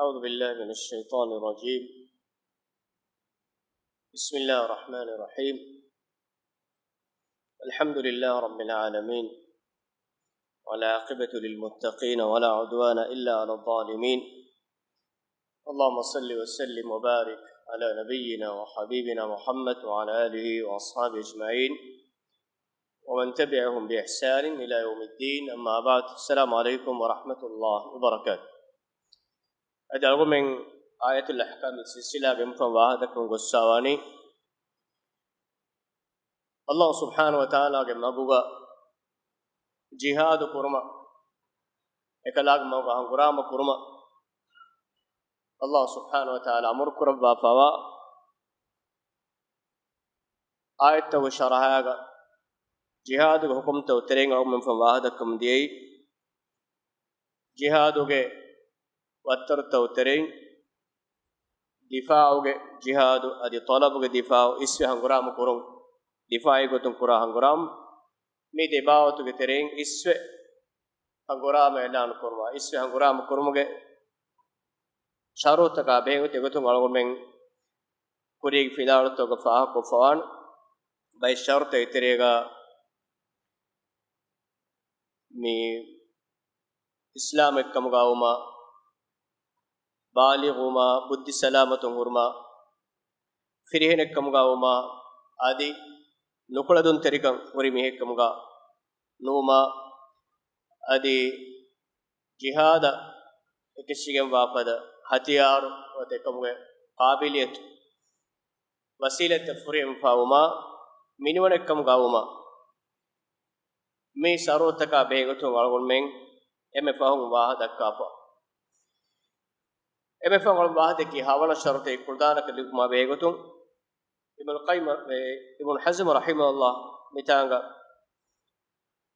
أعوذ بالله من الشيطان الرجيم. بسم الله الرحمن الرحيم. الحمد لله رب العالمين، والعاقبة للمتقين ولا عدوان إلا على الظالمين. اللهم صل وسلم وبارك على نبينا وحبيبنا محمد وعلى آله وأصحابه أجمعين ومن تبعهم بإحسان إلى يوم الدين. أما بعد، السلام عليكم ورحمة الله وبركاته. أدعو من آية الأحكام السلسلة بمفهوم واحدكم قصواني الله سبحانه وتعالى مبوغا جهاد كرما إكلاغ موغا هنغرام كرما الله سبحانه وتعالى أمر كرب وفوا آية وشرحها جهاد حكم توترين أو من فهم واحدكم دي جهاد وتر توترين دفاع جهاد أدي طلب دفاع إسوي هنغرام كرم دفاعي قطن كرا هنغرام مي دباوت ترين إسوي هنغرام إعلان كرما إسوي هنغرام كرمه شروط كابه تقطن على من كوريك فيدار توقفها كفوان باي شرط يتريغا مي إسلام كمغاوما بالغوما بدي سلامة هرما فريهن كمغاوما آدي نقلدون تريكم وريميه كمغا نوما آدي جهاد اكشيغم وافد هتيار وتكمغ قابليت وسيلة فريم فاوما منون كمغاوما مي سروتك بهغتون على من ام فهم واحد كافا ام فهم واحد كي حوالا شرط القرآن كلمة بهغتون ابن القيم ابن حزم رحمه الله متانغا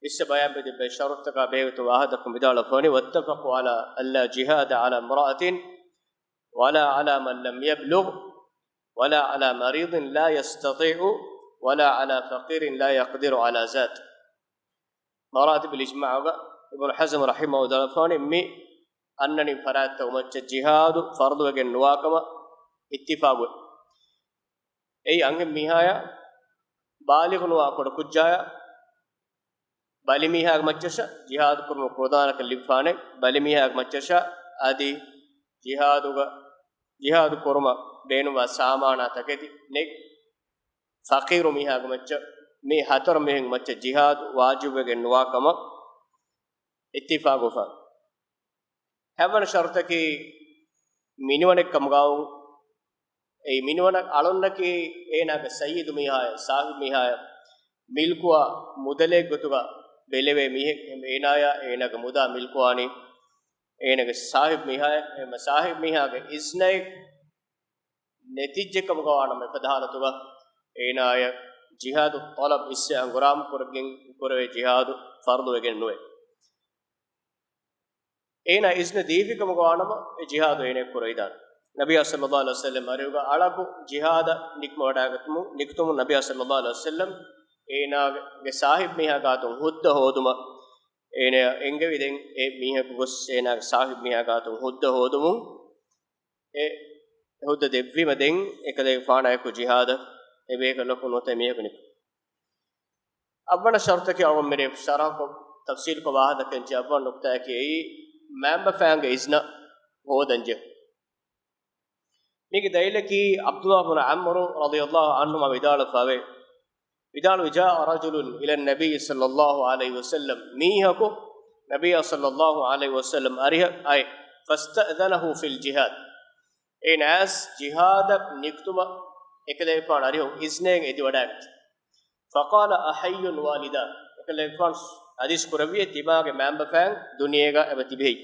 اس بيان بده شرطك بهغتون واحدكم بدال فوني واتفقوا على الا جهاد على امرأة ولا على من لم يبلغ ولا على مريض لا يستطيع ولا على فقير لا يقدر على ذات مراتب الإجماع. ابن حزم رحمه الله فاني مي أنني فرات ومج الجهاد فرض وجن واكما اتفاق أي أنهم ميهايا بالغ نواكود كجايا بالي ميهاك مجشا جهاد كرم قردانا كاللفاني بالي ميهاك مجشا آدي جهاد كرم بينما سامانا تكدي نك فقير ميهاك مجشا مي حتر ميهن مجشا جهاد واجب وجن واكما اتفاق وفا هذا شرط كي منونك كمغاو اي منونك علونك ايناك سيد ميهاي صاحب ميهاي ملكوا مدلك غتوغا بيلوي ميهك اينايا ايناك مدا ملكواني ايناك صاحب ميهاي صاحب ميهاك اسناي نتيجه كمغاوانا مفدهالتوغا اينايا جهاد الطلب اس انغرام كورگين كوري جهاد فرض وگن نوي اينا اذن ديفكم غوانما جهاد اينه كوريدان نبي صلى الله عليه وسلم اريوغا علقو جهاد نيكموډاگتمو نيكتمو نبي صلى الله عليه وسلم اينا گه صاحب ميها گاتون حد هودما اينا انگه ويدن اي ميها گوس اينا صاحب ميها گاتون حد هودمو اي حد ديفيم دين اكدي فانا کو جهاد اي بيك لوكو نوته ميها كني اول شرط کے اور میرے شرح کو تفصیل کو واحد کن جواب نقطہ ہے کہ member fang isna hodanje mege dailaki Abdullah ibn Amr radiyallahu anhu ma vidala fave vidalu jaa rajulun ila an-nabiy sallallahu alayhi wasallam mihako nabiy sallallahu alayhi wasallam ariha ay fasta'dhanahu fil jihad inas jihad niktuma ekale fan ariho isneng edi wadat faqala ahayyun walida ekale fan hadis kurawiye timage member fang duniyega ebatibehi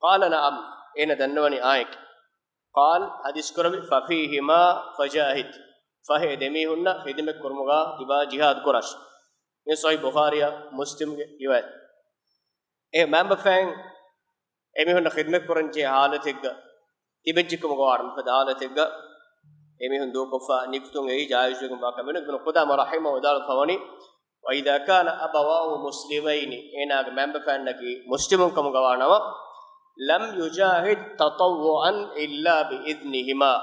qala na'am ena dannawani aik qal hadis kurawi fa fihima fajahid fahe demihunna khidme kurmuga tiba jihad kurash me sahih bukhari muslim ge riwayat e member fang emihunna khidme kuranje halategga tibejjikum gowaram fa halategga emihun do kofa niktun ei jaayishugum ba kamenu ibn qudama rahimahu dal fawani وإذا كان أبواه مسلمين إنك member فانك مسلم كم غوانوا لم يجاهد تطوعا إلا بإذنهما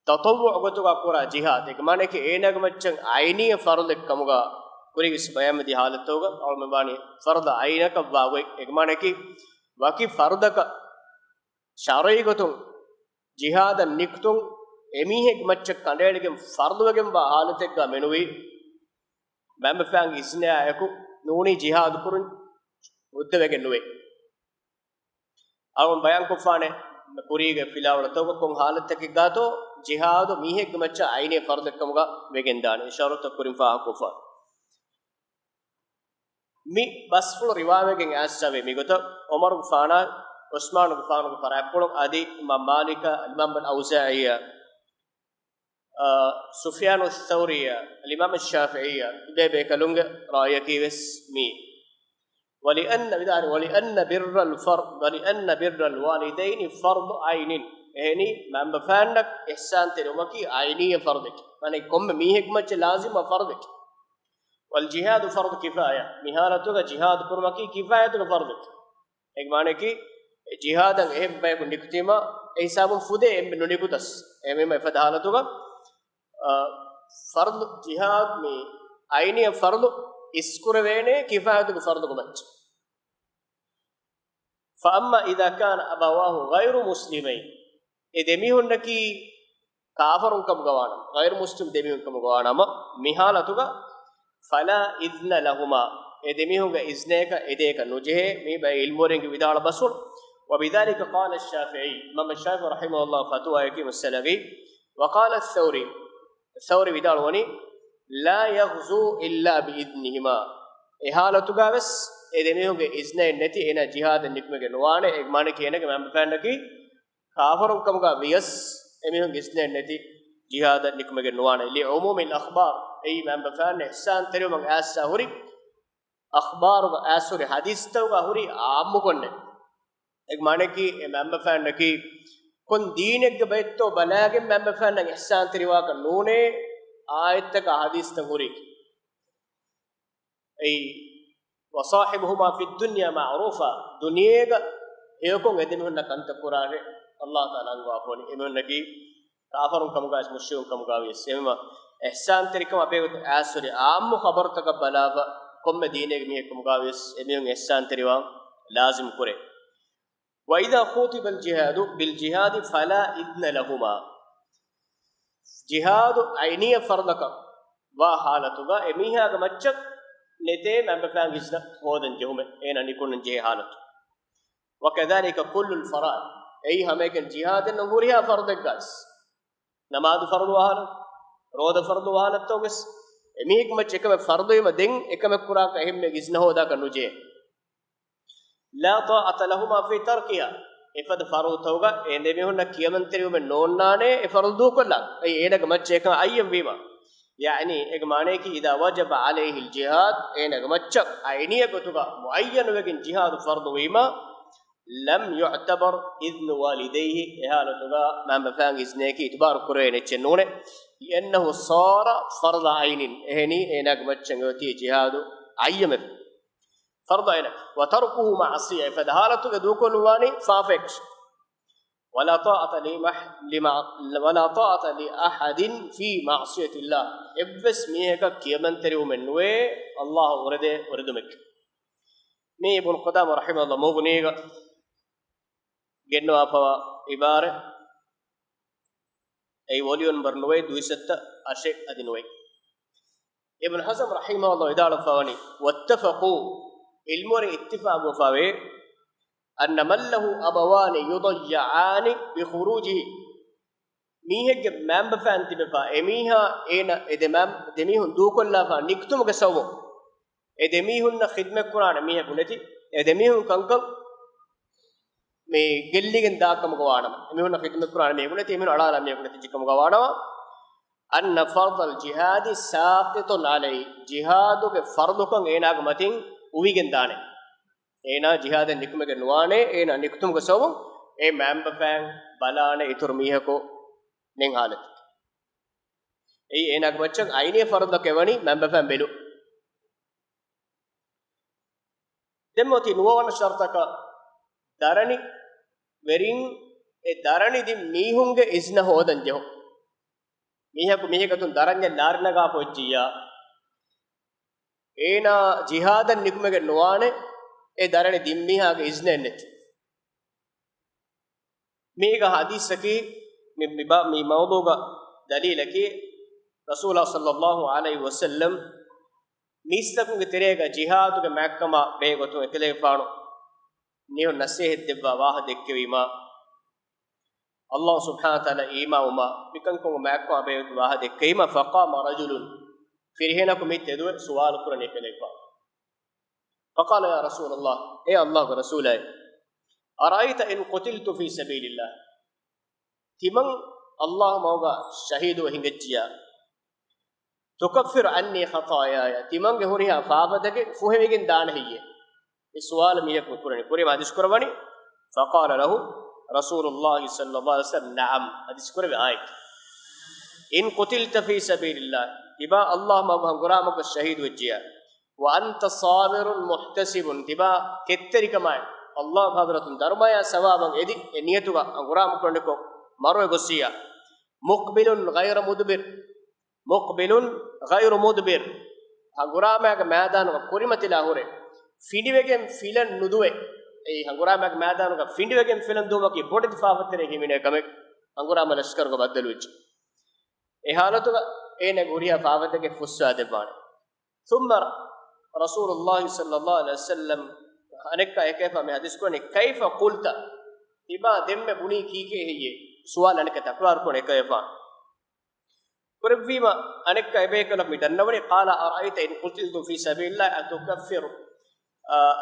تطوع قطع كورا جهاد إك معنى كي إينك مچن عيني فرض كموغا كوري اس بيان دي حالت ہوگا اور مبانی فرض عينك واوي إك معنى كي واقعي فرضك شرعي قطن جهاد نكتن එමිහෙක් මච්ච කණ්ඩායමකින් ෆර්දුවගෙන් වා حالتෙක් ගා මෙනුයි මම ෆෑන් ඉස්නෑයකු නූනි ජිහාද් කුරුන් උද්දවගෙන් නුවේ අවම් බයන් කොෆානේ කුරීගේ ෆිලාවල තෝක කොන් حالتෙක් ගාතෝ ජිහාද් මිහෙක් මච්ච අයිනේ ෆර්දකමුගා වෙගෙන් දානේ ඉෂාරත කුරින් ෆා කොෆා mi basful riwayegen assawe migoto Umar gufana Usman gufana gufara appolo adi Imam Malika Imam al-Auza'i Sufyan al-Thawri al-Imam al-Shafi'i bebe kalunga ra'yaki wasmi ولأن بر الفرض ولأن بر الوالدين فرض عين يعني ما بفانك إحسان تلومكي عينية فرضك يعني كم ميهك مچ لازم فرضك والجهاد فرض كفاية مهارتك جهاد كرمكي كفاية فرضك एक माने की जिहादन एम बय को निकतिमा ए हिसाब फुदे एम नुनिकुतस एम में फदालतुगा फर्द जिहाद में आईनी फर्द इसकुरवेने किफायत को फर्द को बच فاما اذا كان ابواه غير مسلمين ادميهن की काफरुन कम गवाना गैर मुस्लिम देमिहन कम गवाना मिहालतुगा فلا اذن لهما ادميهن اذنك اديك نجه مي باي علمورين विदाल बसुल وبذلك قال الشافعي امام الشافعي رحمه الله فتوى يقيم السلغي وقال الثوري विदाल وني لا يغزو الا باذنهما احالتuga wes edemihunge izne neti ena jihad nikmege nuwane ek mane kenege mem fannaki kafarun kamuga vias emihunge izne neti jihad nikmege nuwane li umum al akhbar ay mem fanne ihsan terumang assa huri akhbar ga asuri hadis tawga huri aammu konne ek mane ki mem fannaki kon deenegge betto balage mem fanne ihsan teriwa ka nune ayat ka hadis ta huri ay وصاحبهما في الدنيا معروفا دنيا هيكون ادمهن كنت قران الله تعالى غافوني امنكي كافرون كمغاش مشيون كمغاويس اما احسان تركم ابي اسوري عام خبر تك بلاغ كم دينه مي كمغاويس اميون احسان تريوا لازم كره واذا خطب الجهاد بالجهاد فلا اذن لهما جهاد عينيه فرضك وحالتها اميها مچ نتي من بفان جزنا هودن جهم اين نكون جه حالت وكذلك كل الفرائض اي همك الجهاد نغوريا فرض الجاس نماز فرض وحال روض فرض وحال توغس اميك مچ එකම فرض يم دين එකම කුරා කහිම් ගිස්න හොදා කනුජේ لا طاعه لهما في تركها ifad faru tawga ende mehunna kiyamanteri me nonnaane e fardu kolla ei edaga mach එක ayyam wima يعني एक माने की इदा वजब عليه الجهاد एन गमच्च आईनिय गतुगा मुअय्यन वगिन जिहाद फर्द वीमा लम युअतबर इذن والديه एहालतुगा मम फैंग इसने की इतबार करे ने चनोने لانه صار فرض عين एहनी एन गमच्च गति जिहाद अय्यम فرض عين وتركه معصيه فدهالتुगा दुकोनुवानी फाफेक्स ولا طاعه ولا طاعه لاحد في معصيه الله ابس ميهك كيمنتريو منوي الله وردمك مي ابن قدام رحمه الله مغنيغا ගෙන්නවා පව ඉබාර ඒ වොලියන් බර්නෝයි 280 අදිනෝයි ابن حزم رحمه الله ඉදාල පවනි واتفقوا علمور اتفاق وفاوي أن من له أبوان يضيعان بخروجه ميهج مام بفانتي بفا إميها إنا إدمام دميهن دوكل لا فا نكتم كسومو إدميهن خدمة قرآن ميها بنتي إدميهن كنكم مي جلّيجن داكم قوانم إميهن خدمة قرآن ميها بنتي إميهن على ميها بنتي جكم قوانم أن فرض الجهاد ساقط عليه جهادك فرضكم إنا كمتين ويجن دانه एना जिहाद निकमगे नुआने एना निकतुम गसोव ए मैंब फैंग बलाने इतुर मीह को निंग हालत ए एना गमचक आईने फर्द केवनी मैंब फैंग बेलु देमोती नुवन शर्त का darani verin e darani di mihunge izna hodan jeho mihekatun daranje larnaga pojjiya ena jihadan nikumege nuwane e darani dimmihaage izna ennet mega hadisaki mi mawduga dalilaki rasulullah sallallahu alaihi wasallam nistakunge terega jihaduge makkama begotu ekele faanu niyo nasihat debba wah dekkewima Allah subhanahu wa ta'ala ima uma bikanko makko abetu wah dekkewima faqama rajulun firhena kumit edu suwal kurane ekele fa faqala ya rasulullah e Allah ko rasulay araita in qutiltu fi sabilillah timan Allah mawga shahidu hingejjiya tukaffiru anni khataaya timange horiha faabadage fuhemigen daana hiye e suwal miyak kurani kore hadis kurwani faqala lahu rasulullah sallallahu alaihi wasallam na'am hadis kurwe ayat in qutilta fi sabilillah tiba Allah mawga guramaka shahidu wejjiya wa anta sabirun muhtasibun tiba ketterikamay Allah hadratun dharmaya sawaban edi e niyatuga guramaka ndeko marwe gosiya muqbilun ghayru mudbir hanguramaga madanu kurimatila hore findivegen filan nuduwe ei hanguramaga madanu ga findivegen filan dumaki boditi faafatere himine kame hangurama lashkar go baddaluch e halatu ene guriya faafadege fussa debane thumma rasulullah sallallahu alaihi wasallam anekka ekefa me hadis kone kaifa qulta tiba demme buni kike heye suwal aneka takwar kone ekefa kurvima anekka ebekalak midannawani qala araita in qutiltu fi sabilillah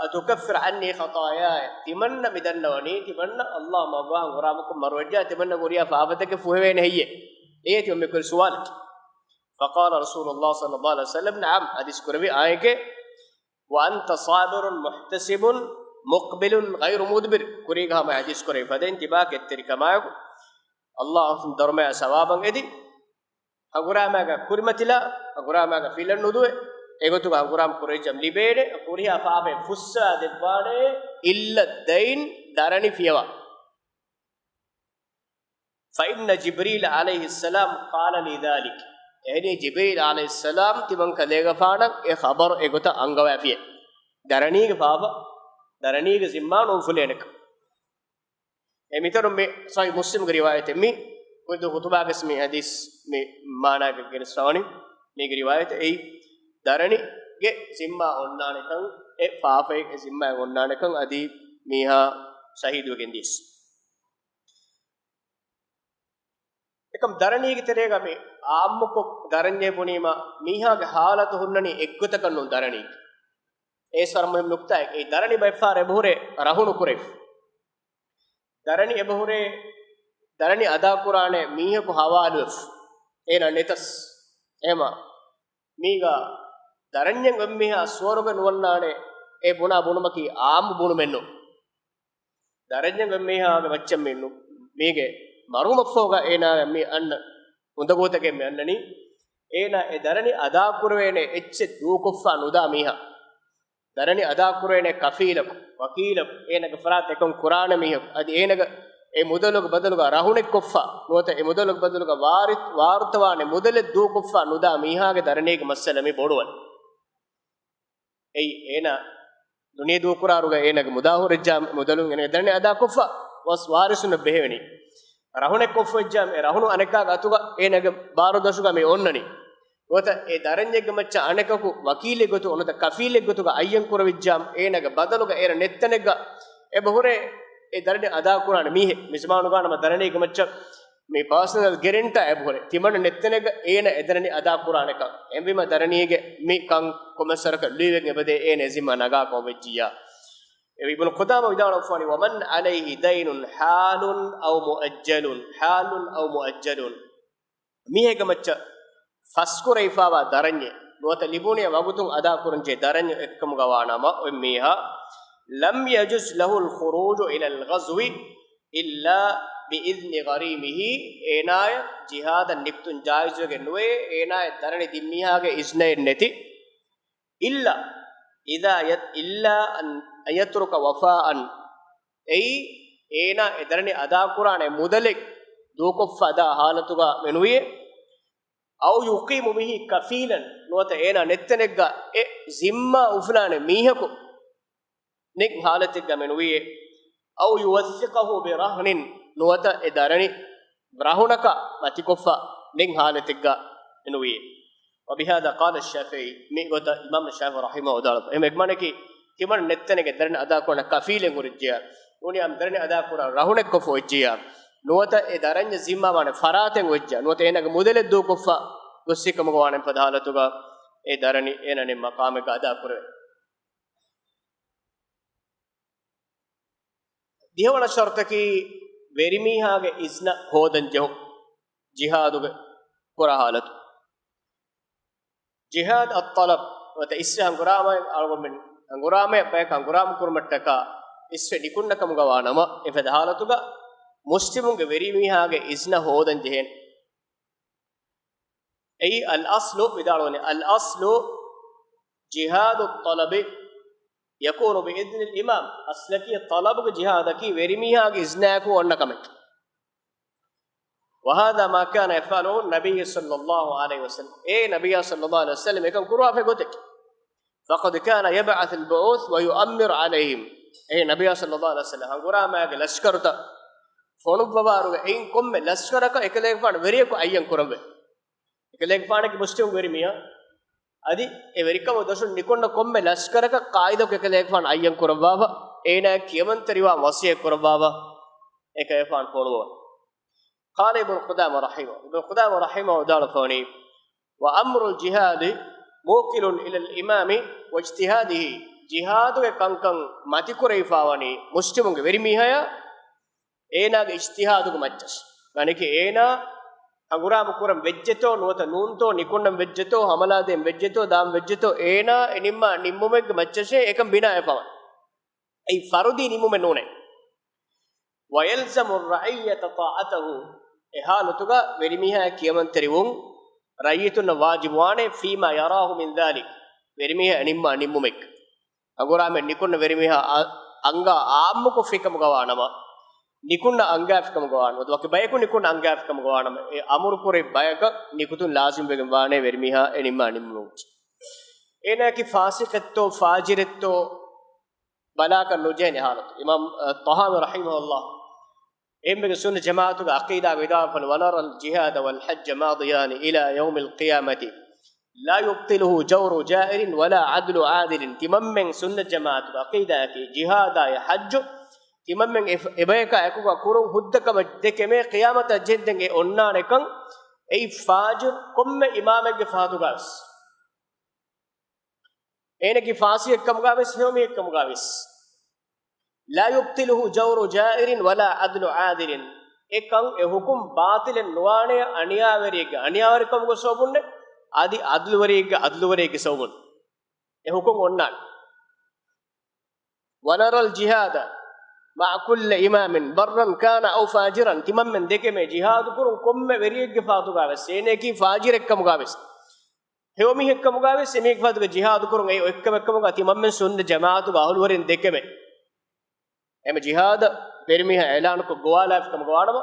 atukaffir anni khataaya timanna midannawani timanna Allah mawwa nguramakum marwajja timanna guriya faabadake fuhwene heye eyati umme kul suwal faqala rasulullah sallallahu alaihi wasallam na'am hadis kurvi ayeke wa anta sabirun muhtasibun muqbilun ghayru mudbir kuriga ma hadis kurvi faden tiba ketteri kamayu Allah darma sawaban edi aguramaga kurimatila aguramaga filan nuduwe egotu aguram kurei jamli bede kuriha faabe fussa debane illa dain darani fiyawa fa inna jibril alayhi salam qala li dhalik ehni jibril alayhi salam timan kalega faana e khabar egota angawa fiye darani ge faaba darani ge zimmanu fulenek emitarum me sahih muslim ge riwayat mi kodu khutba ge ismi hadis me maana ge gisawani me ge riwayat ei darani ge zimma onnanekan e faafe ge zimma onnanekan adi miha shahidu gen dis ekam darani ge terega me aammuko daranje bunima miha ge halatu hunnani eggutakannu darani e sarmuhim nukta e darani by far ebuhure rahunu kuref darani ebuhure darani ada qurane miha ko hawaluf ena netas ema miga daranyen emmiha swaruga nuwannane e buna bunumaki aamu bunu mennu daranyen emmiha ge waccam mennu mige marumaffoga ena mi anna undagotake me annani ena e darani ada kurwene ecche dukuffa nuda miha darani ada kurwene kafilak wakilak ena ge farat ekon qur'ana miha adi ena ge e mudalug badaluga rahunek koffa nota e mudalug badaluga wartwane mudale dukuffa nuda miha ge darani ge masalami boduwan ei ena duniya dukuraruga ena ge mudahurjam mudalun ena darani ada koffa was warisuna beheveni rahunek koffajjam e rahunu aneka gatuga enage baru dasuga me onnani wata e daranjegge macca anekaku wakile gotu onata kafile gotuga ayyan kuravijjam enage badaluga era nettanega e bohure e darane ada kurana mihe mismanu gana ma daranege macca me personal guarantee e bohure timana nettanega ena edarani ada kuraneka embima daranege mi kan komesaraka liwege bade ene zimma naga ko vejjiya ابن قدامة يدعون أفواني ومن عليه دين حال أو مؤجل ميه كمتش فسكر إفاوا درني نوت لبوني وقتم أدا كرنجي درني إكم غوانا ما أميها لم يجوز له الخروج إلى الغزو إلا بإذن غريمه إناية جهاد النبتون جائز وجنوه إناية درني دميها كإذن النتي إلا أن يترك وفاء ei ena edarani ada qur'ane mudalek dukof ada halatuga menuye aw yuqimu bihi kafilan nuwata ena nettenegga e zimma uflane mihako nek halatigga menuye aw yuwathiqahu bi rahnin nuwata edarani rahunaka matikofa nek halatigga menuye وبهذا قال الشافعي ميغوت امام الشافعي رحمه الله ام اگمانکی kiman nettenege darne ada kona kafilen gurjiya uni am darne ada kona rahunek ko fojjiya nuwata e daranya zimma wane faraten wejja nuwata enage mudele do kofa gossika mogwane padhalatuga e darani enane maqame ga ada kurwe dihwana shartaki verimihage isna hodan jehu jihaduge kora halatu jihad at-talab wata isse hangurama algomen hangurame pek hanguram kurmattaka isse dikunnakam gawanama e fedhalatuga muslimunge verimihage isna hodan jehen ay al-aslu vidalone al-aslu jihad at-talab yakunu bi idn al-imam aslaki talabge jihadaki verimihage isna ko onnakam وهذا ما كان يفعله النبي صلى الله عليه وسلم نبي صلى الله عليه وسلم يكون قروا في قتك فقد كان يبعث البعوث ويؤمر عليهم نبي صلى الله عليه وسلم قرا ما لشكرتا فونب بارو اين كم لشكرك اكليك فان وريكو ايان كرمبه اكليك فانك مسلم وريميا ادي e verikam doshun nikonda komme lashkaraka qaida ko ekalek fan ayyan kurababa ena kiyamanteriwa wasiya kurababa ekay fan fonuwa قال ابن قدامة رحمه دار فوني وأمر الجهاد موكل إلى الإمام واجتهاده جهاد كان ماتيكوري فاوني مسلم غيرميها اينا اجتهاد مچس يعني كي اينا අඟුරාම කුරම් වෙජ්ජතෝ නොත නූන්තෝ නිකුණම් වෙජ්ජතෝ හමලාදෙන් වෙජ්ජතෝ දාම් වෙජ්ජතෝ ඒනා එනිම්ම නිම්මුමෙක් මච්චෂේ එකම් බිනා එපව ඒ ෆරුදි නිම්මුමෙ නෝනේ ويلزم الرعيه طاعته احالتuga වෙරිමිහා කියමන්තරිවුන් රයිතුන වාජිබවානේ فيما يراه من ذلك වෙරිමිහා එනිම්ම නිම්මුමෙක් අඟුරාමෙ නිකුණ වෙරිමිහා අංගා ආම්මුකෝ ෆිකම ගවානම නිකුණ අංගාෆිකම ගවානම දුක බයකු නිකුණ අංගාෆිකම ගවානම ඒ අමුරු කුරේ බයක නිකුතුන් ලාසිම් වෙගම වානේ වෙරිමිහා එනිම්ම නිම්මුමෙක් එනකි ෆාසිකත්තෝ ෆාජිරත්තෝ බලාක නොජේනේ حالت ඉමාම් තහාවි රහිමහුල්ලාහ එම්බෙක සුන්න ජමාඅතුගේ අකීදා විදාපන වනරල් ජිහාද වල් හජ්ජ මාදියානි ඉලා යෞමිල් ඛියාමති ලා යුබ්තිලුහු ජවරු ජාኢරින් වලා අද්ලු ආදිලින් තිමම්මෙන් සුන්න ජමාඅතුගේ අකීදාකේ ජිහාදාය හජ්ජ තිමම්මෙන් එබේක අකුග කුරුන් හුද්දකම දෙකෙමේ ඛියාමත ජෙද්දෙන් ඒ ඔන්නානෙකන් ඒ ෆාජර් කොම්මෙ ඉමාමෙක්ගේ ෆාදුගාස් එනකි ෆාසි එක්කම ගාවෙස් නෝමි එක්කම ගාවෙස් لا يبطله جور جائر ولا عدل عادل එකං ඒ හුකුම් බාතිලෙන් නොවන්නේ අනියාවරියක ගොසෝබුන්නේ ආදි අද්ලුවරියක සෝබුන් ඒ හුකුම් ඔන්නාන වනරල් ජිහාද මා කුල්ල ඉමාමින් බර්රන් කාන අව ෆාජිරන් තිමම්මෙන් දෙකේ ජිහාද් කුරුන් කොම්මෙ වෙරියෙක්ගේ ෆාතු ගාවස් එනේකි ෆාජිර එක්කම ගාවස් හේවමි එක්කම ගාවස් මේක ෆාතුගේ ජිහාද් කුරුන් ඒ එක්කම ගා තිමම්මෙන් සුන්න ජමාඅතු ගාහුල් වරින් දෙකේ එම ජිහාද පෙරමිහ එලාන කො ගෝවාලාෆකම ගවානම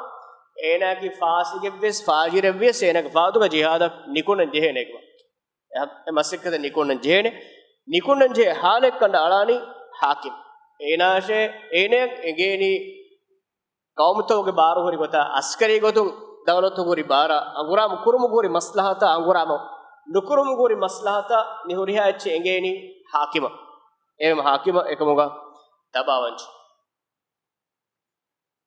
ඒනාකි ෆාසිගෙව්ස් ෆාජිරෙව්ස් ඒනක ෆාතුක ජිහාද නිකුණ ජෙහෙනෙක එමසෙක්කද නිකුණ ජෙහෙනේ නිකුණ ජෙ හාලෙක් කඳ අලානි හාකිම් ඒනාෂේ ඒනේ එගේනි කෞමතෝගේ බාර හොරි ගොත අස්කරි ගොතුන් දවලතු ගොරි බාර අඟුරාම කුරුමු ගොරි මස්ලහත අඟුරාම නුකුරුමු ගොරි මස්ලහත නිහුරියා එච්ච එගේනි හාකිම එම හාකිම එකමුගා තබාවංච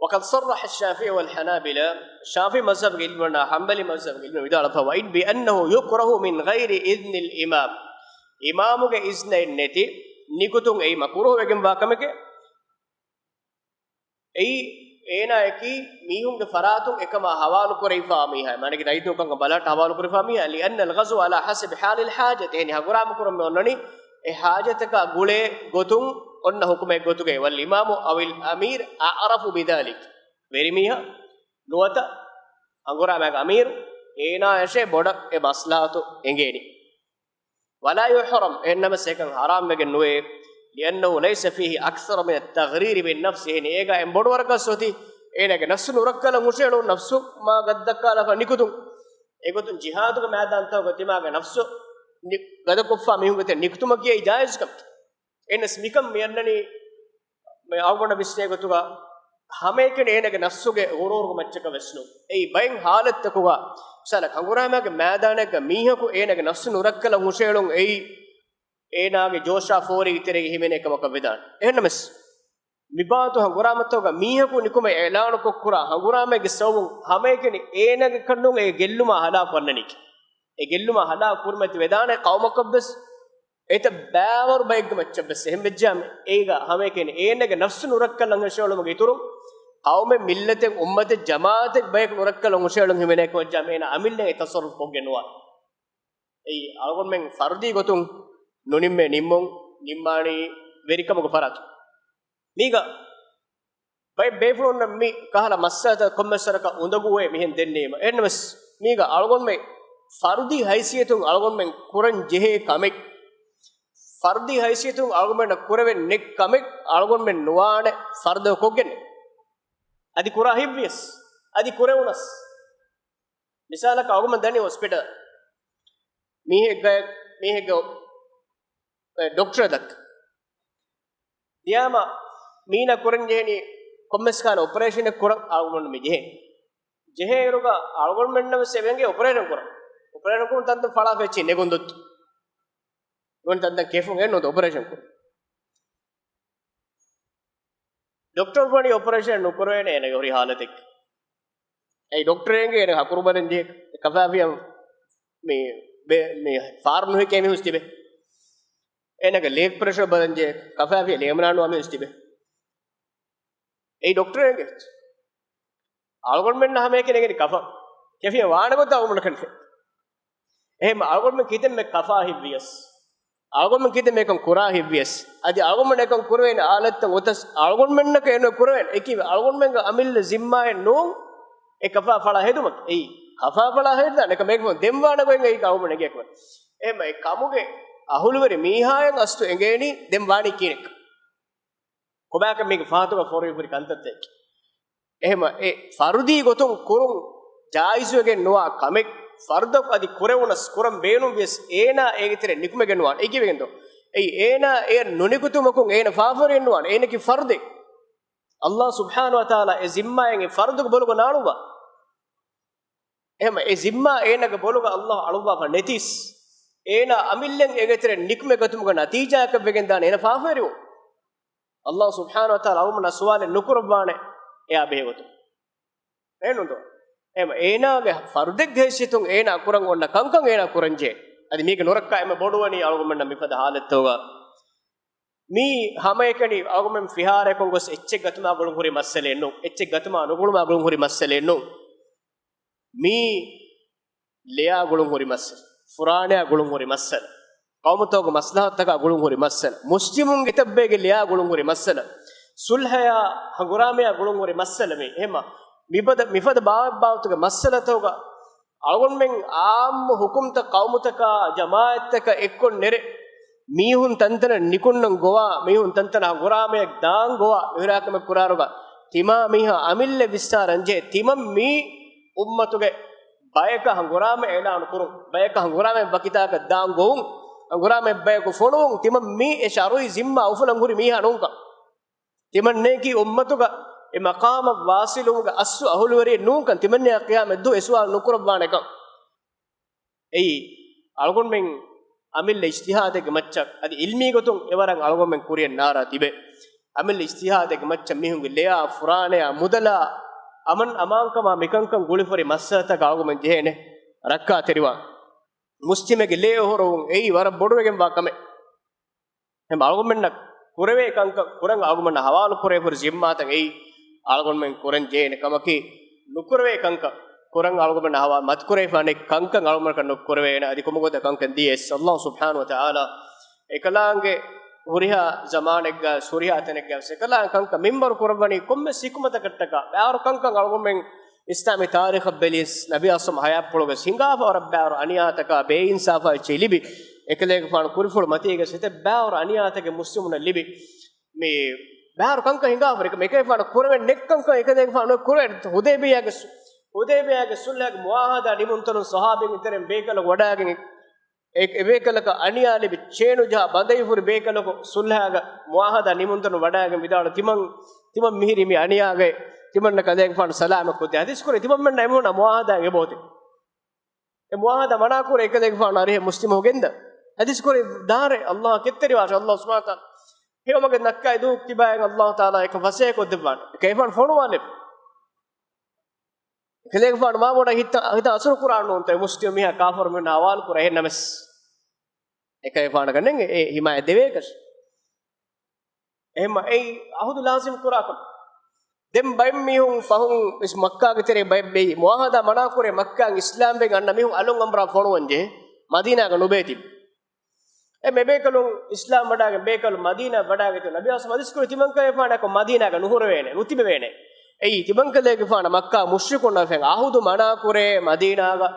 وقد صرح الشافعي والحنابلة الشافعي مذهب علمنا حنبلي مذهب علمنا إذا فوائد بأنه يكره من غير إذن الإمام إمامك إذن النتي نيكتون أي مكروه وجم باكمك أي أنا أكي ميهم دفراتهم إكما حوالو كريفا ميها ما نقدر يدو كم بلات حوالو كريفا ميها لأن الغزو على حسب حال الحاجة يعني هقولها مكروه منوني حاجتك غولي غتون ඔන්න හුකුමෙක් ගොතුගේ වල් ඉමාමු අවිල් අමීර් අඅරෆු බිදාලික් වෙරිමිහ නුවත අඟුරාමක අමීර් ඒනා යෂේ බොඩ ඒ මස්ලාතු එංගේනි වලා යුහරම් එන්නම සේකන් හරාම් වෙගෙන් නුවේ لأنه ليس فيه أكثر من التغرير بالنفس هنا إيجا إمبور ورقصوتي إنك نفس نركلا مشيلو نفسه ما قد دكالا فنيكتم إيجوتن جهادك ما دان تو قتيماك نفسه قد كفا ميهم قتين نيكتم كي إجازة كم إن اسمكم ميرنني ما أقولنا بيسني قتوغا همه كن إنك نفسه غرور مچك وسنو أي بين حالة تكوغا سالك هنغرامك ما دانك ميهكو إنك نفس نركلا مشيلون أي ඒනාගේ ජෝෂා ෆෝරි ඉතරේ හිමෙන එකමක විදාන එහෙනමස් මිබාතු හංගුරාමතෝග මීහකු නිකුම එලාන කොක්කුරා හංගුරාමගේ සවුන් හැමේකනි ඒනගේ කන්නුන් ඒ ගෙල්ලුම හලා කරන්නනික ඒ ගෙල්ලුම හලා කුර්මති වේදාන කවමකබ්බස් ඒත බෑවර් බයිග්ග මච්චබස් එහෙම වෙජ්ජාම ඒග හැමේකනි ඒනගේ නෆ්ස් නුරක්කලංග ෂෝලම ගිතුරු කවමෙ මිල්ලතෙන් උම්මත ජමාතෙක් බයිග් නුරක්කලංග ෂෝලං හිමෙන එක වජ්ජාම ඒන අමිල්ලේ තසරුෆ් කොගෙනවා ඒ අලගොන් මෙන් ෆර්දි ගොතුන් නොනිම්මේ නිම්මොන් නිම්මානි වෙරිකමක පරත් මීග බයි බේෆලොන්න මී කහලා මස්සත කොම්මසරක උඳගුවේ මිහෙන් දෙන්නේම එන්නමස් මීග අලගොන් මේ ෆර්දි හයිසියතුන් අලගොන් මෙන් කුරන් ජෙහෙ කමෙක් ෆර්දි හයිසියතුන් අලගොන් මෙන් කුරවෙන් නෙක් කමෙක් අලගොන් මෙන් නොවාන ෆර්ද කොගෙන් අදි කුරා හිබ්විස් අදි කුරවුනස් මිසාලක අලගොන් මෙන් දනි හොස්පිටල් මීහෙග डॉक्टर दक दियामा मीना कुरन जेनी කොම්මස් කාන ඔපරේෂන් එක කර ආගොන්න මේ ජෙහෙ එරුග ආගොන්න මෙන්නම සෙවෙන්ගේ ඔපරේෂන් කර ඔපරේෂන් කුන් තන්ද ඵලා වෙච්චි නෙගොන්දොත් ගොන් තන්ද කෙෆුන් එන්නොත් ඔපරේෂන් කර ડોක්ටර් වණි ඔපරේෂන් නොකරේ නේ නේ හරි حالتෙක් ඒ ડોක්ටරෙන්ගේ නේ හකුරු බරෙන් දී කෆාවිය මේ ෆාර්මු එකේ මිහුස් තිබේ එනක ලේක් ප්‍රෙෂර් බලන්ජේ කෆාවිය ලේමනානු අමෙස් තිබේ ඒ ડોක්ටරෙන්ගේ ආල්ගොන් මෙන්න හැම කෙනෙක්ගේ කෆා කෙෆිය වානකොත් අවුමන කන්නේ එහෙම ආල්ගොන් මෙ කිතෙන් මෙ කෆා හිවියස් ආල්ගොන් මෙ කිතෙන් මේකම් කුරා හිවියස් අදි ආල්ගොන් මෙන්න එකම් කුරවෙන ආලත්ත ඔතස් ආල්ගොන් මෙන්න කේන කුරවෙන එකි ආල්ගොන් මෙංග අමිල්ල zimmae no ඒ කෆා ඵලා හේතුමක් ඒ කෆා ඵලා හේතුද නක මේක දෙම්වාන කොෙන් ඒ අවුමන ගියක් වත් එහෙම ඒ කමුගේ අහුලුවරි මීහායන් අස්තු එංගේනි දෙම්වානි කිනෙක් කොබෑක මේක ෆාතුක ෆෝරි පුරි කන්තත් එක් එහෙම ඒ ෆර්දි ගොතුන් කුරුන් ජායිසුගෙන් නොවා කමෙක් ෆර්දක් අදි කුරවුනස් කුරම් බේනුම් විස් ඒනා ඒගිතර නිකුම ගෙනවා ඒ කිවෙන්දෝ ඒ ඒනා ඒ නොනිකුතුමකුන් ඒන ෆාෆරෙන් නුවන් ඒනකි ෆර්දේ අල්ලාහ් සුබ්හානහු වතාලා ඒ zimmayen ඒ ෆර්දුක බොලුක නානුවා එහෙම ඒ zimma ඒනක බොලුක අල්ලාහ් අලුවා නෙතිස් ඒනා අමිල්ලෙන් ඒගිතර නිකුම ගතුමක නතිජාක වෙගෙන් දාන ඒන ෆාෆරියෝ අල්ලාහ් සුබ්හානහු වතාලා අවුමන සුවාලෙ නුකුරබානේ එයා බේගොතු එන්නොන්දෝ එම ඒනාගේ ෆර්දෙක් ගේසිතුන් ඒනා කුරන් ඔන්න කංකං ඒනා කුරන්ජේ අදි මේක නොරක්කා එම බොඩුවනි අලගොමන්න මිපද හාලත්තෝගා මී හැම එකනි අලගොමෙන් ෆිහාරයකන් ගොස් එච්චෙක් ගතුමා ගොළුන් හොරි මස්සලේ නෝ එච්චෙක් ගතුමා නුගුළුමා ගොළුන් හොරි මස්සලේ නෝ මී ලෙයා ගොළුන් හොරි මස්සල ෆුරාණයා ගොළුන් හොරි මස්සල කවමතෝග මස්ලහත්තක ගොළුන් හොරි මස්සල මුස්ලිමුන් ඉතබ්බේගේ ලෙයා ගොළුන් හොරි මස්සල සුල්හයා හංගුරාමයා ගොළුන් හොරි මස්සල මේ එහෙම මිපද බාවතුක මස්සලතෝග අලගොන් මෙන් ආම් හුකුම්ත කවමුතක ජමාඅත්තක එක්කොන් නෙරේ මීහුන් තන්තන නිකුන්නන් ගෝවා මීහුන් තන්තන හංගුරාමයක් දාන් ගෝවා විරාකම කුරාරුග තිමා මීහා අමිල්ල විස්තරංජේ තිම මී උම්මතුගේ බයක හංගුරාම එලාන කුරුම් බයක හංගුරාම බකිතාක දාන් ගෝවුන් හංගුරාම බයක ෆොණුන් තිම මී ඒ ශරුයි zimma උෆලන් හුරි මීහා නෝක තිමන්නේ කි උම්මතුග e maqama wasilunga assu ahulwari nukan timanne qiyam eddu eswal nukurabbaneka ei algon men amil ijtihadege macca adi ilmi gotun ewaran algon men kuriyen nara tibe amil ijtihadege macca mihunge leya furane mudala aman amankama mikankan gulifori massata algon men jehene rakka teriwa muslimege le horun ei war boduwegen ba kame hem algon men kurave kanka kurang algon men hawalu kure for zimmatan ei algon men kuran jene kamaki nukurve kanka kuran algon men hawa mat kurai fane kanka algon men kan nukurve ena adi komugoda kankan dies Allah subhanahu wa taala ekalange huriha zamanegga suriha atenegga sekalan kanka member kurabani komme sikumata kattaka baar kanka algon men islami tarikh belis nabi asam haya pologa singafa rabbar aniyataka be insafa chelibi ekaleek faana kuriful matiga sete baawr aniyatege muslimuna libi me baawr kanka hinga farika me ekaleek faana kurwen nekkan ka ekaleek faana kurwen hudaybiyage sulhage muahada dimuntanu sahabin iteren bekala wadagen ebekalaka aniyali bi chenu ja bandayfur bekalako sulhaga muahada nimuntanu wadagen vidala timam mihiri mi aniyage timanna kadek fan salama ko hadis kore timam men naimuna muahada ngebote e muahada mana kore ekadek fan ari muslim hogenda hadis kore dare allah ketteri wa allah subhanahu wa taala hewmage nakkai du kibayen allah taala ek fase ko devwan kayfan fonwane ekadek fan ma boda hita asur quran nonte muslim miha kafir men awal kore he names ekay fan gannen e himaya devekas ehma ei ahudu lazim qurakam dem bayim mihun fahun is makka ge tere bay be muahada mana kore makka islam be ganna mihun alun amra fonu wanje madina ga nubeti e me bekalun islam wada ge bekal madina wada ge to nabi asma hadis ko timanka e fana ko madina ga nuhur wene nutibe wene ei timanka le ge fana makka mushrikun na fen ahudu mana kore madina ga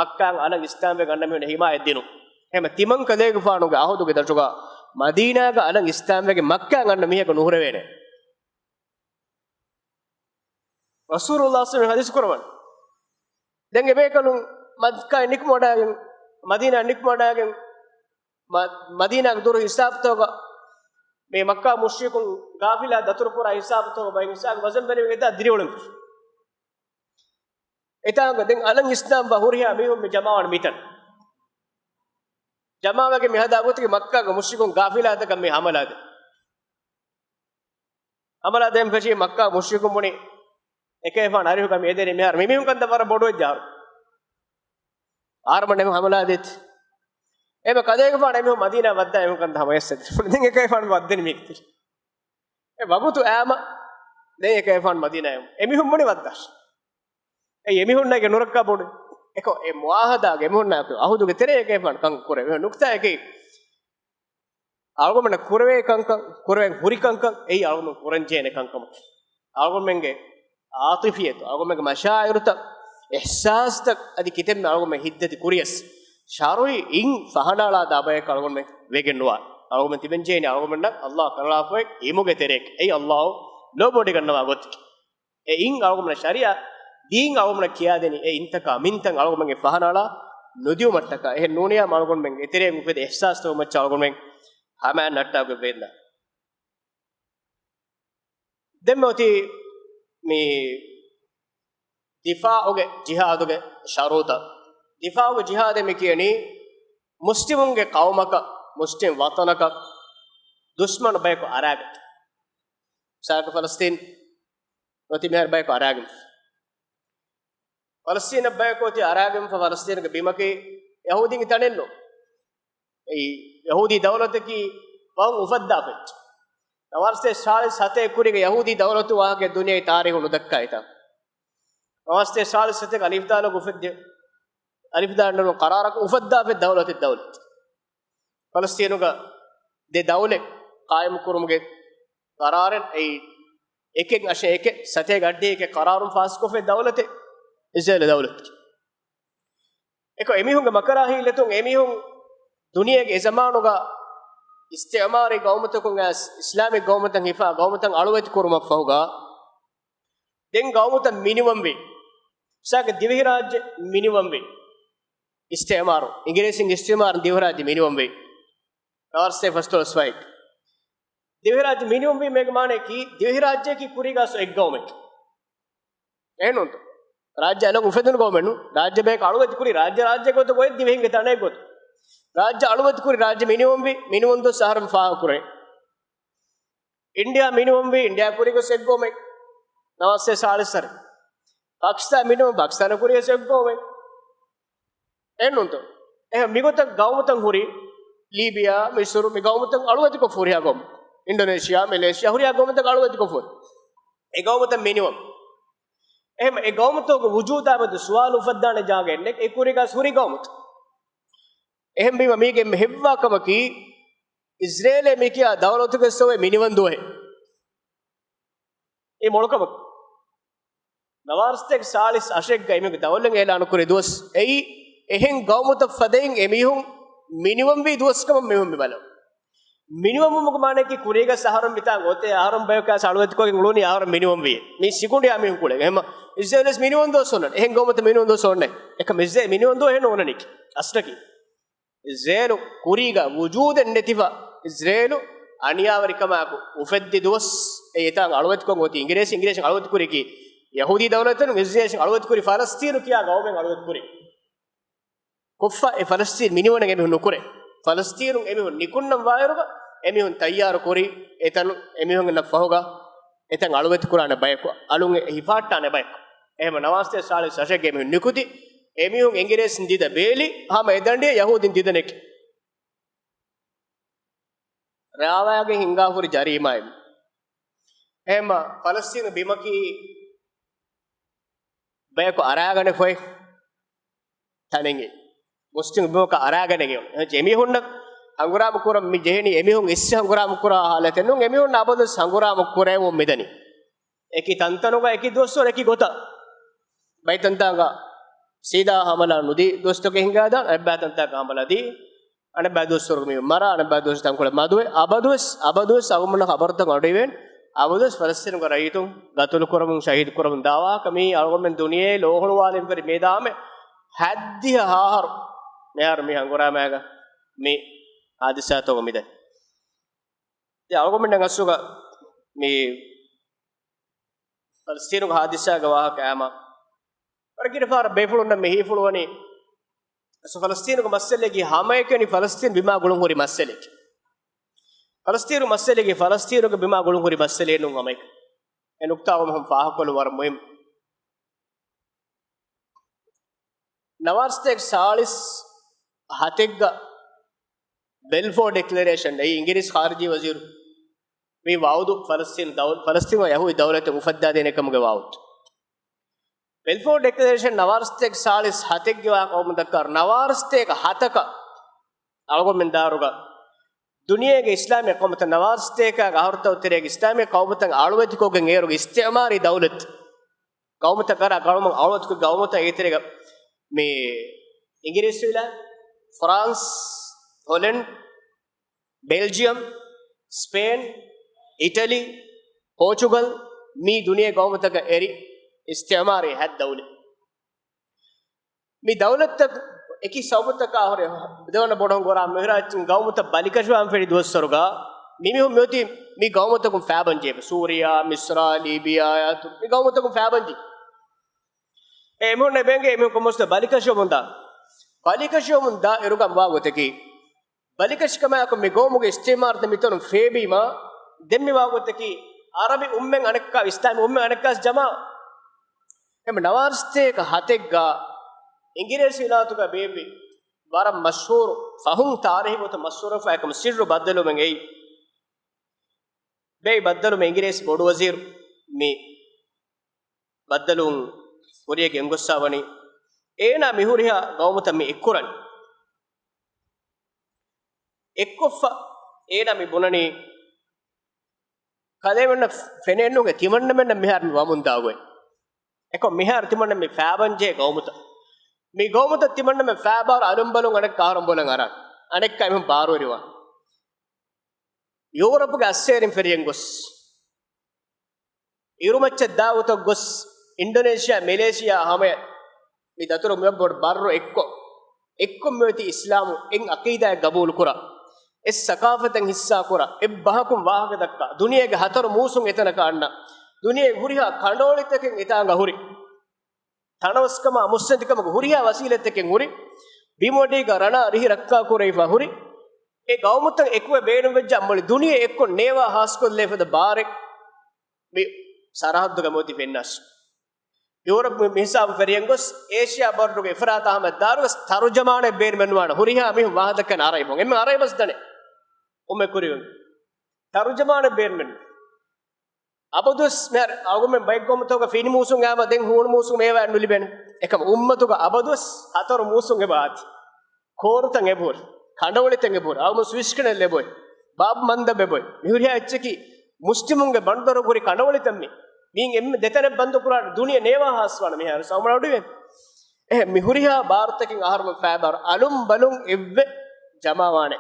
makka alan islam be ganna mihun hima edinu ehma timanka le ge fana ge ahudu ge dachuga madina ga alan islam ge makka ganna mihe ko nuhur wene Rasulullah sallallahu hadis korwan den ebekalun makka nikmodagen madina nikmodagen madina dur hisab toga me makka mushrikun gafila datur pura hisab toga bay hisab wazan bari eta diriwulun etanga den alan islam ba huriya mehum me jamaawan mitan jamaawage me hada agotge makka ga mushrikun gafila daga me hamalade dem fashi makka mushrikun muni ekay fan arihu kam edere mehar mimihun kan dawara bodu ejjar armane hamala det eba kadege fan emihu madina wadda emihu kan dama yesset den ekay fan waddeni mikti e wagutu ama den ekay fan madina emihun moni waddas e emihun nage nurakka bodu eko e muahada ge emihun na ahudu ge tere ekay fan kan kore nukta ekay algomena kurwe kankan kurwen huri kankan ei algom kuranjene kankam algomenge عاطفيه اغمك مشاعرك احساسك ادي كتم اغم هدتي كوريس شاروي ان فهنالا دابه كالغم ويگنوا اغم تبنجيني اغم ن الله كنلافه ايموگه تريك اي الله لو بودي گنوا گوت اي ان اغم شريعه دين اغم كيا دني اي انتك منتن اغم فهنالا नुदियो मट्टका ए नूनिया मालगोन में इतरे मुफेद एहसास तो मच चालगोन में हमें नट्टा के वेदना देमोती मी दिफाओगे जिहादोगे शरूता दिफाओगे जिहाद में कियनी मुस्लिमों के कौम का मुस्लिम वतन का दुश्मन भाई को अरागत साक फलस्तीन वती मेहर भाई को अरागम फलस्तीन भाई को ती अरागम फलस्तीन के बीमा के यहूदी की तनेलो यहूदी दौलत की वह उफद्दा फिट नवास्ते साल सते कुरी के यहूदी दौलत वहाँ के दुनिया तारीख उनदक्का इता नवास्ते साल सते का अलिफ्दा लोग उफद्दे अलिफ्दा ने करार को उफद्दा फिट दौलत फलस्तीनों का दे दौले कायम कुरुमगे करार एक अशे एक सते गड्ढे के करारों फास को फिट दौलत इज़राइल दौलत एको एमी होंगे मकरा ही लेतों एमी हों दुनिया के ज़मानों का इस्तेमारी गौमतों को इस्लामिक गौमतों हिफा गौमतों आलूवत कुरुम अफ़होगा दें गौमतों मिनिमम भी साक दिवहराज मिनिमम भी इस्तेमारो इंग्लिशिंग इस्तेमार दिवहराज मिनिमम भी और से फस्तों स्वाइक दिवहराज मिनिमम भी मेघमाने की दिवहराज की पूरी का सो एक गवर्नमेंट है नो तो राज्य अलग उफेदन गवर्नमेंट नो राज्य में आलूवत कुरी राज्य को तो कोई दिवहेंगे ताने को राज्य आलूवत कुरी राज्य मिनिमम तो शहर में फाह कुरे इंडिया मिनिमम भी इंडिया पूरी को से गवर्नमेंट नवासे साल सर पाकिस्तान मिनिमम पाकिस्तान कुरी से गवर्नमेंट है नो तो मिगो तक गाँव तक हुरी लीबिया मिस्र में गाँव तक आलूवत को फुरिया गम इंडोनेशिया मलेशिया हुरिया गाँव तक आलूवत को फुर एक गाँव तक मिनिमम එහෙම ඒ ගෞමතෝක වුජූදාමද සුවාලු ෆද්දාන ජාගෙන්නේ ඒ කුරිකා සුරි ගෞමත එහෙම බීම මේකේ මෙහෙව්වාකම කි ඉස්රායලේ මේකියා දවලතුක සෝවේ මිනිවන් දුවේ ඒ මොලකම නවාර්ස්තෙක් සාලිස් අෂෙක් ගයිමක දවලෙන් ඒලාන කුරි දුවස් එයි එහෙන් ගෞමත ෆදෙන් එමිහුන් minimum vi duwaskam mehum me balo minimum mugo mane ki kurega saharam bita gote aharam bayka salwet ko nguloni aharam minimum vi mi sikundi ami kule ehma israelis minimum do sonne ehen gomata minimum do sonne ek mezze minimum do hen onanik astaki israelu kuriga wujude netiva israelu aniyawarikamaku ufeddi duwas etan alwet ko goti ingresi alwet kuriki yahudi dawlatan israel alwet kuri palestine kiya gawmen alwet kuri kuffa e palestine minimum nge me nukure palestine emihun nikunnam wairuga emihun tayyar kuri etan emihun na fahoga etan alwet kurana bayko alun hifatta ne bayko ehma nawaste sale sashege emihun nikudi emihun ingiresin dida beli hama edande yahudin didanek raawage hingafuri jarimai ehma palestine bimaki bayko aragane foi tanenge muslim bimaka aragane ge emihun anguram kuram mi jeheni emihun isse anguram kura halatenu emihun abadu anguram kuremu medani eki tantanuga eki dossor eki gota baitantanga sida hamala nudi dostoke hingada abba tantaka hamala di anabba dossor mi mara anabba dos tankole madue abadus agumna khabarta ngodiven abadus palestine ko raitum gatul kuram shahid kuram dawa kami algomen duniye lohulu walem fer medame haddi hahar meher mi anguramaga mi hadisato gomide de algomen ngasuga mi palestine ko hadisa ga wa kama parkir far befulunna mehi fulwani so palestine ko masale gi hamayekeni palestine bima gulun hori masale palestine masale gi palestine ko bima gulun hori masale nu amayk enukta hum faahkol war muhim nawarstek salis hategga Balfour Declaration ei English khariji wazir me waudu Palestine wa yahudi dawlat mufadda dene kamge waud Balfour Declaration nawarstek salis hategge wa qawm dakkar nawarstek hataka algomen daruga duniyege islamic qawmata nawarstek ga harta uterege islamic qawmata alwati ko gen eruge istimari dawlat qawmata kara qawm alwati ko qawmata eterege me English wila France Holland, Belgium, Spain, Italy, Portugal, me दुनिया गाँव तक एरी इस्तेमार है दौलत मी दौलत तक एक ही सौबत तक आ रहे देवन बोढ़ों गोरा मेरा गाँव तक बालिकाश्वा हम फिर दोस्त सरोगा मी हूँ म्योती मी गाँव तक फैबन जे सूरिया मिस्रा लीबिया या तो मी गाँव तक फैबन जी एमो ने बेंगे एमो को मुझसे बालिकाश्वा मुंदा एरुगा वागोते की balikashkama ko me gomuge istimar te mitonu febima demmi wagotte ki arabi ummen anekka islami ummen anekkas jama em nawarste ka hategga ingiresi ilatu ka bebi waram mashhur fahum tarikh got mashhur fa ekam sirru baddalu men ei be baddalu me ingiresi bodu wazir me baddalun uriyege engossawani ena mihuriha gawmuta me ikkuran ekkofa ena mi bunani kademenna fenennuge timanna menna mihar mi wamun dawe ekko mihar timanna mi fabanje gawmuta mi gawmuta timanna me fabar arumbalun anek karam bolan aran anek kai mem baro riwa europe ge asserin feriyen gos irumaccha dawuta gos indonesia malaysia hame mi daturu me bod barro ekko meti islamu en aqida gabul kura es sakafatan hissa kura ebbahakum wahaga dakka duniyage hataru musun etana kaanna duniye huriha kandoliteken etanga huri tanawaskama musnadikama huriha wasileteken huri bimodi ga rana rihi rakka kuraifa huri e gawmutan ekwe beenum vejja ammali duniye ekko newa haskol lefada bare me sarahaddu gamoti fennas Europe में हिसाब फेरियंगोस एशिया बर्डो के फरात अहमद दारुस तरुजमाने बेर मनवाना हुरिया मी वाहद के नाराई बोंगे मैं आराई बस दने उम्मे कुरियो तरुजमाने बेर मन अबदुस मैं आगो में बाइक को मतो का फिनी मुसुंग आमा दें हुन मुसुंग मेवा नुली बेन एकम उम्मतो का अबदुस हातर मुसुंग के बात खोर तंगे बोर खांडवली तंगे बोर आगो स्विच कने ले बोय बाब मंद बे बोय हुरिया अच्छकी मुस्लिमुंगे बंदरो पुरी खांडवली तम्मी Being detane bandu kura duniya newa haswana mihar samana oduwe mihuriha bharatakin aharma fabar alum balum evve jamawane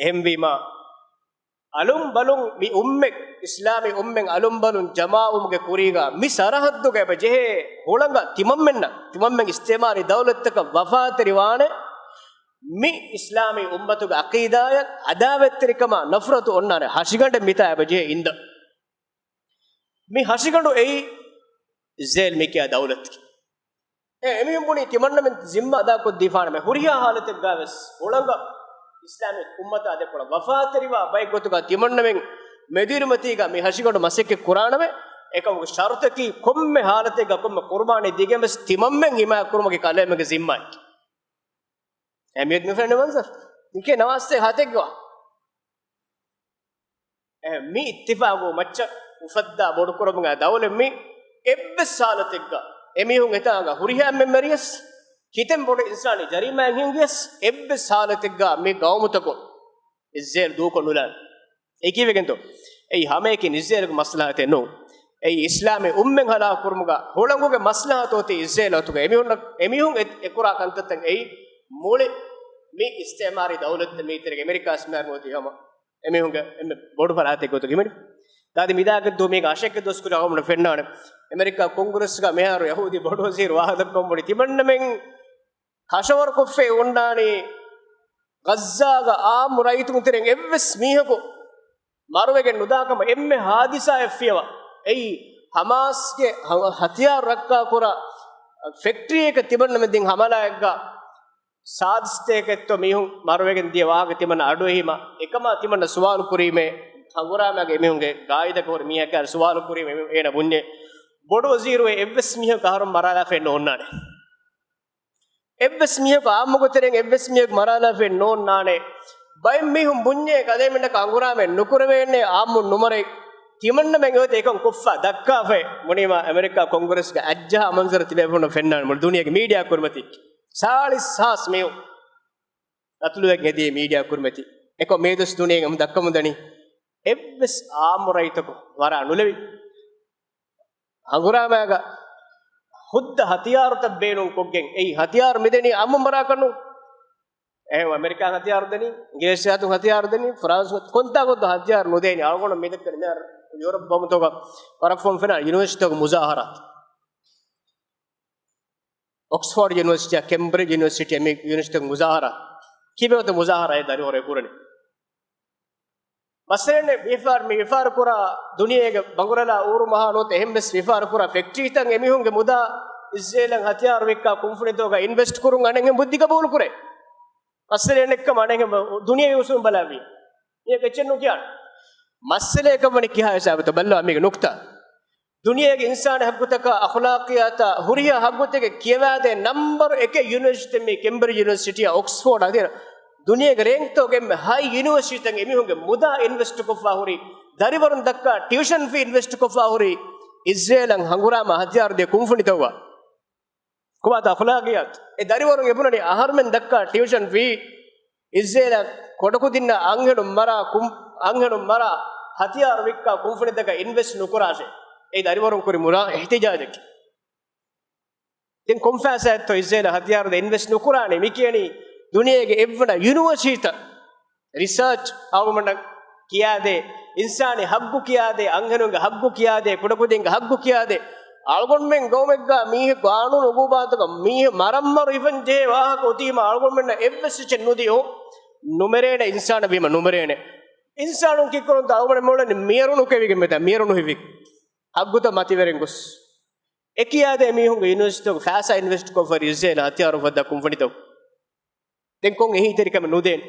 emvima alum balun mi umme islami ummen alum balun jamaumge kuriga mi sarahadduge beje holanga timammen istemari dawlattaka wafatiriwane mi islami ummatuge aqidaya adavettirikama nafratu onnane hashigande mita beje inda mi hashigandu ei zel mikiya dawlatki emihun buni timannamen zimma ada ko difana me huriya halate gaves holanga islami ummata ade kola wafatiriwa bay gotuga timannamen medirumatiga mi hashigandu masekke qur'aname ekamuge shartaki komme halate ga komme qurbani digemes timammen hima kurumage kalemege zimma emiyet me friend manzar ike namaste hategwa mi ittifaqo macca ufadda bodu kurumga dawle mi ebbe salategga emihun etaga huriha memorious hitem bodu insani jarima hingies ebbe salategga mi gawmutako izzel du ko nulan ekivegento ei hameke izzel maslahate no ei islami ummen hala kurmuga holanguge maslahatoti izzel atuga emihun ekura kantaten ei mole mi istimari dawlat meeterge america smar moti hama emihunga emme bodu parate gotu gimeni dadi midaga do mega asheke dosku ragomna fennane america congress ga meharu yahudi bodu wazir wahadam kombodi timannamen kashawar koffe undani gaza ga am raitun tereng evs mihako marwegen nudakama emme hadisa effiwa ei hamas ge hatiyar rakka kora factory එක තිබන්න මෙදින් hamala ekga saadsteke to mihun marwegen diya waga timanna adu ehima ekama timanna suwalu kurime hanguramaga emihunge gaida kor mihakar suwalu kurime ena bunne bodu wazir we evs mihak kaharum marala fenno onnane evs mihak amugo tereng evs mihak marala fenno onnane bay mihun bunne kade menna hangurame nukurwenne amu numare timanna men yote ekon kuffa dakka fe munima america congress ga ajja manzar tilebona fennan mun duniyage media kurmati salis has meu atluwek ngedi media kurmati eko medos duniyage mun dakkamundani evs aamuraitako wara nulevi hanguramaga hudda hatiyarata beenun koggen ei hatiyar medeni ammu mara kanu america hatiyar deni inggris hatun hatiyar deni france konta godda hatiyar nodeni algona medekkani mer Europe bamutoga parafom fena university of muzaharat Oxford University Cambridge University University of muzaharat kibewta muzahara e dari ore kurani masene vifar kura duniyege bangurala uru mahanot ehmes vifar kura factory tan emihunge muda israelan hatiyar wekka kumfunetoga invest kurun anenge buddhika bolu kure masene nekka manenge duniye usum balavi ye kechennu kiyan masale kamani kiha hisabata ballo amige nukta duniyage insan haggutaka akhlaqiyata huriya haggutege kiyawade number 1 university me Cambridge University Oxford adira duniyage rank to gemme high university tan emihunge muda invest ko fahuri dariwarun dakka tuition fee invest ko fahuri israelan hangurama hatiyar de kumfunitawa kubata akhlaqiyat e dariwarun ebunani aharmen dakka tuition fee israelan kodaku dinna anghenu mara hatiyar wikka kumfunitaka invest nukurase ei dariwarun kuri mura ihtijajak den konfasa to israel hatiyar de invest nukurane mikiyani duniyage evvana university research avumana kiyade insani habbu kiyade angenunga habbu kiyade kodakudinga habbu kiyade algonmen gomegga mihe gaanu nugubataka mihe marammaru even je wahaka otima algonmen evs chennudiyo numerene insana bima numerene insanun kikkoron dawmane molane mierunu kevige meta mierunu hivik agguta mativerengos ekiyade mihunga university of fasa invest ko for israel hatiyaru wadda kumfanito den kon ehi terikam nuden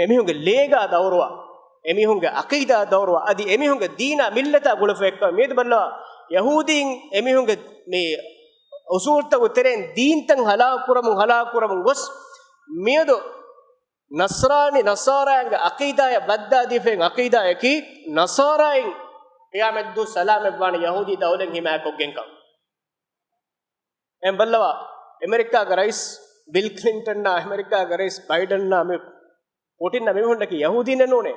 emihunga lega dawrwa emihunga aqida dawrwa adi emihunga deena millata gulfekka med balla yahudin emihunga me usulta uteren deentan hala kuramun gos miedo nasaraanga aqidaya badda difen aqidaya ki nasarain qiyameddu salam ebwana yahudi dawlen hima koggenka em ballawa america ga rais bill clinton na america ga rais biden na me putin na me honda ki yahudi ne none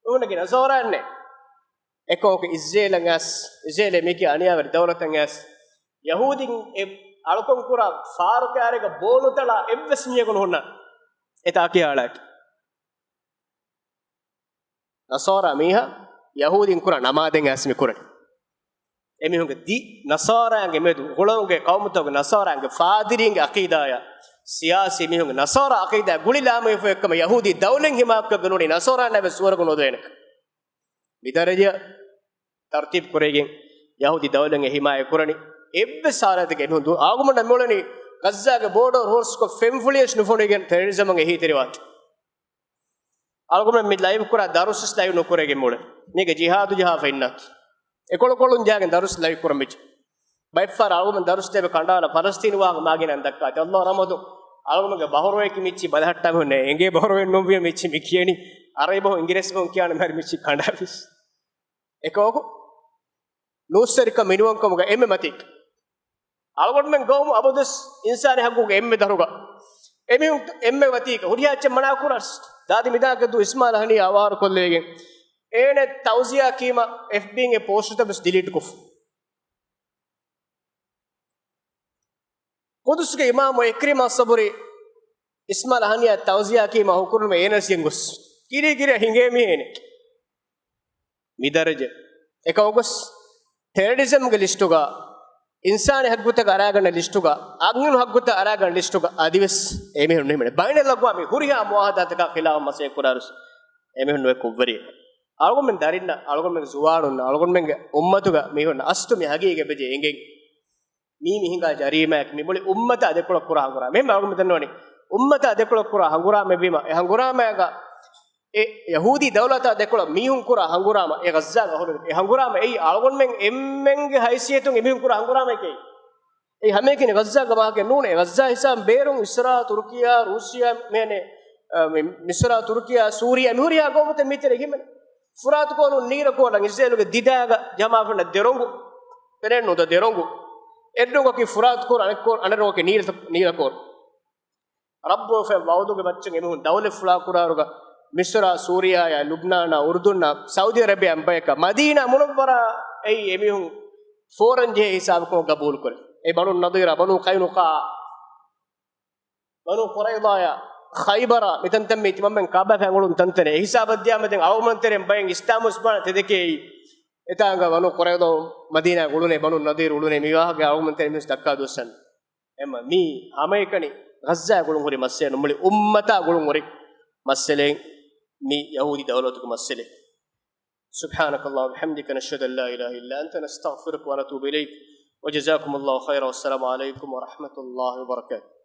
honda ki nasaranne ekok israel me ki aniyaver dawlatan as yahudin e alkon kura farukare ga bolutala evs miye gon honna etaki alak nasara miha yahudin kura namaden asmi kura emihunge di nasaraange medu golonge qawmutoge nasaraange faadiringe aqidaya siyasi emihunge nasara aqida gulilama ifekkama yahudi dawlen himakka gununi nasara nabe suwargun odenek midaraja tartib kuregen yahudi dawlen himaya kurani ebbe saradege emihundu agumana molani gaza ge border horse ko femfulies nufonigen terrorism nge hiteriwat algumen mid live kura darus live no kurege mole nege jihad jaha feinnat ekol kolun jagen darus live kuramich by far algumen darus tebe kandala palestine wa magin andakka allah ramadu algumen ge bahorwe ki michi badahatta honne enge bahorwe nombiya michi mikiyeni arebo ingires bon kiyane mari michi kandafis ekoko nuserika minuwan komuga emme matik algon men gomu abodus insani haguge emme daruga emme watika huriyache mana kuras dadi midaka du ismail hani awar kollegen ene tawziya kima fb nge post tabs delete kuf qudus ge imam ikrima saburi ismail hani tawziya kima hukurme enas yengus kiri kiri hinge mi ene midaraje ekawgos terrorism ge listuga insani hagguta aragana listuga agnu hagguta aragana listuga adives emehun nemene bayne lagwa me huriya muahadataka khilaf mase kurarus emehun we kubari algon men darinna algon men zuwanunna algon men ummatuga mehun astu me hagege beje engen mi mihinga jarimak mi boli ummata adekula kura hangura me algon men dannoni ummata adekula kura hangura me bima e hangura mega e yahudi dawlata adekula mihun kura hangura ma e gazza ga holu e hangura ma ei algon men emmenge haysiyetun e mihun kura hangura me ke ei hame kine gazza ga ma ke nune gazza hisam berun isra turkiya rusiya mene misra turkiya suriya nuriya gomute mitere himen furat ko nu nira ko lang israelu ge didaga jama fana derongu perenu da derongu edungo ki furat ko anero ke nira ko rabbo fe waudu ge bacchen emihun dawle fula kuraruga misra suriya ya lubnana urdunna saudi arabia ambeka madina munawwara ei emihun foreign je hisab ko qabul kore ei banu nadira banu qainuqa banu qurayda ya khaybara mitan tamme timmen kaaba fangulun tantene hisab adyamaden awmanterem bayen istamus bana tedekei etanga banu qurayda madina gulune banu nadir ulune miwahage awmanterem mis takka dosan emma mi amaykani gazza gulun hori masse numuli ummata gulun hori maselen mi yahudi dawlatukum masale subhanakallahumma bihamdika nashhadu an la ilaha illa anta nastaghfiruka wa natubu ilayk wa jazakumullahu khairan wassalamu alaykum wa rahmatullahi wa barakatuh